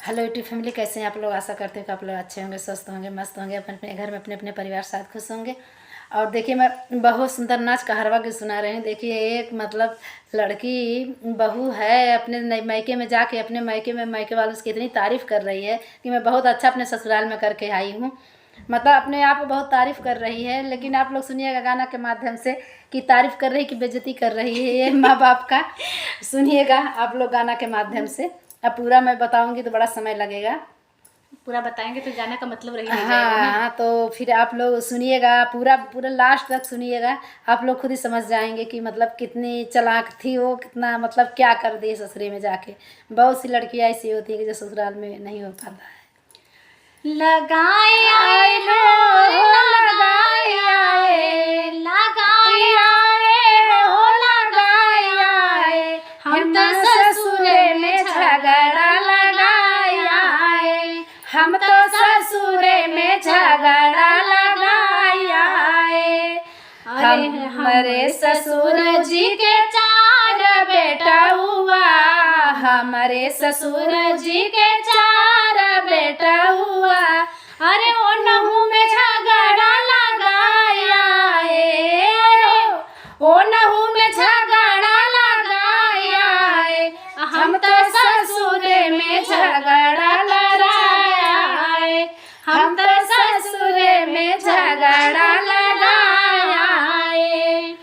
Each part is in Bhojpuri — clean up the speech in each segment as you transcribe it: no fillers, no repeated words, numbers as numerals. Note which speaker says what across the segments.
Speaker 1: हेलो यूट्यूब फैमिली, कैसे हैं आप लोग। आशा करते हैं कि आप लोग अच्छे होंगे, स्वस्थ होंगे, मस्त होंगे, अपने अपने घर में अपने अपने परिवार साथ खुश होंगे। और देखिए, मैं बहुत सुंदर नाच कहरवा के सुना रही हूँ। देखिए, एक मतलब लड़की बहू है, अपने मायके में जाके अपने मायके वालों उसकी इतनी तारीफ़ कर रही है कि मैं बहुत अच्छा अपने ससुराल में करके आई हूँ। मतलब अपने आप को बहुत तारीफ़ कर रही है। लेकिन आप लोग सुनिएगा गाना के माध्यम से कि तारीफ़ कर रही कि बेइज्जती कर रही है ये माँ बाप का। सुनिएगा आप लोग गाना के माध्यम से। अब पूरा मैं बताऊंगी तो बड़ा समय लगेगा,
Speaker 2: पूरा बताएंगे तो गाना का मतलब रही नहीं
Speaker 1: हाँ
Speaker 2: जाएगा ना।
Speaker 1: हाँ, तो फिर आप लोग सुनिएगा, पूरा पूरा लास्ट तक सुनिएगा। आप लोग खुद ही समझ जाएंगे कि मतलब कितनी चालाक थी वो, कितना मतलब क्या कर दी ससुरे में जाके। बहुत सी लड़कियाँ ऐसी होती है कि जो ससुराल में नहीं हो पाता है।
Speaker 2: लगाया
Speaker 1: हम तो ससुरे में झगड़ा लगाया है, हम तो ससुरे में झगड़ा लगाया है। हमारे ससुर जी के 4 बेटा हुआ, हमारे ससुर जी के 4 बेटा हुआ। अरे वो नहू में झगड़ा लगाया है, वो नहू में झगड़ा लगाया है। हम तो ससुरे में झगड़ा लगाया है, हम तो ससुरे में झगड़ा लगाया है।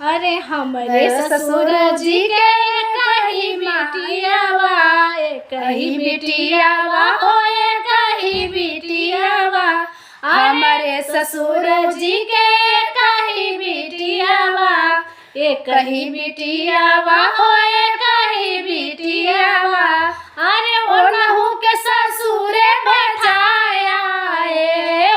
Speaker 2: अरे हमारे
Speaker 1: ससुर जी के कहीं बिटियावा, कहीं बिटियावा होए कहीं बिटियावा। हमारे ससुर जी के कहीं बिटियावा, कहीं बिटियावा होए कहीं बिटियावा। अरे वो नहू के ससुरे भेजाया है,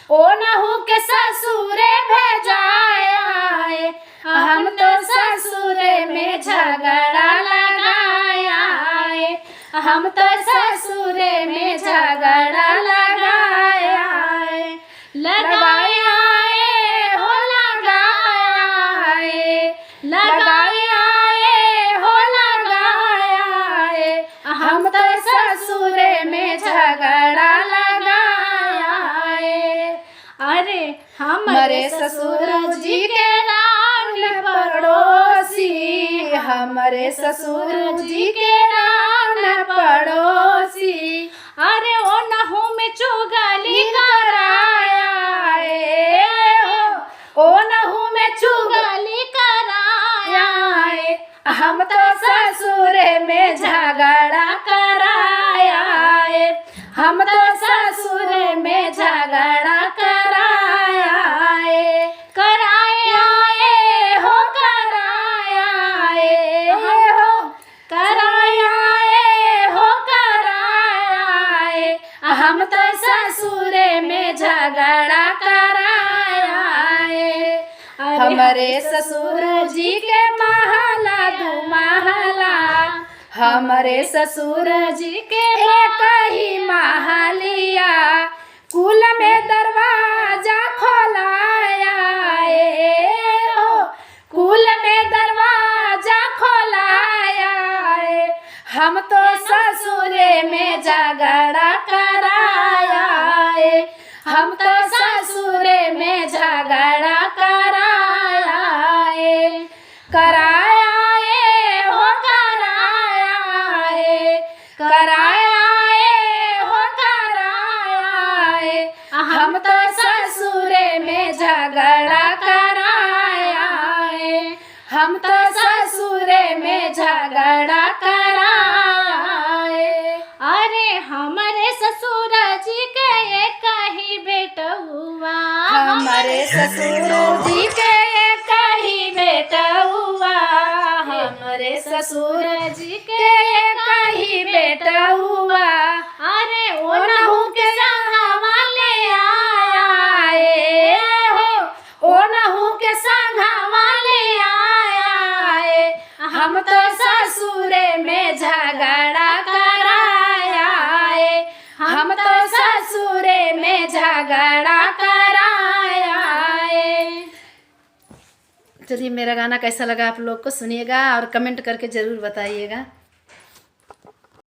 Speaker 1: ओ नहू के ससुरे भेजाया है। हम तो ससुरे में झगड़ा लगाया है, हम तो ससुरे में झगड़ा लगाया है। लगाया है, हो लगाया है, लगाया है, हो लगाया है। हम तो ससुरे में झगड़ा लगाया है। अरे हमारे ससुर जी के पड़ोसी, हमारे ससुर जी के नान पड़ोसी। अरे वो नहू में चुगली कराया है, ओ नहू में चुगली कराया है। हम तो ससुरे में झगड़ा कराया है, हम तो ससुरे में झगड़ा कराया है। कराया है, हो कराया है, हो कराया है, हो कराया है। हम तो ससुरे में झगड़ा कराया है। हमारे ससुर जी के महला 2 महला, हमारे ससुर जी के एक ही महलिया। कुल में दरवाजा खोलाया है, कुल में दरवाजा खोलाया है। हम तो ससुरे में झगड़ा कराया है, हम तो ससुरे में झगड़ा कराया है। कराया है, हो कराया है, कराया है, हो कराया है। हम तो ससुरे में झगड़ा कराया है, हम तो ससुरे में झगड़ा कराया है।
Speaker 2: अरे हमारे ससुर जी के एक ही बेटा हुआ,
Speaker 1: हमारे ससुर जी के एक ही बेटा हुआ, हमारे ससुर जी के एक ही बेटा हुआ। अरे वो नहू के संगवा ले आया है, ओ नहू के संगवा ले आया है। हम तो ससुरे में झगड़ा कराया है, हम तो ससुरे में झगड़ा कराया है। चलिए, मेरा गाना कैसा लगा आप लोग को सुनिएगा और कमेंट करके ज़रूर बताइएगा।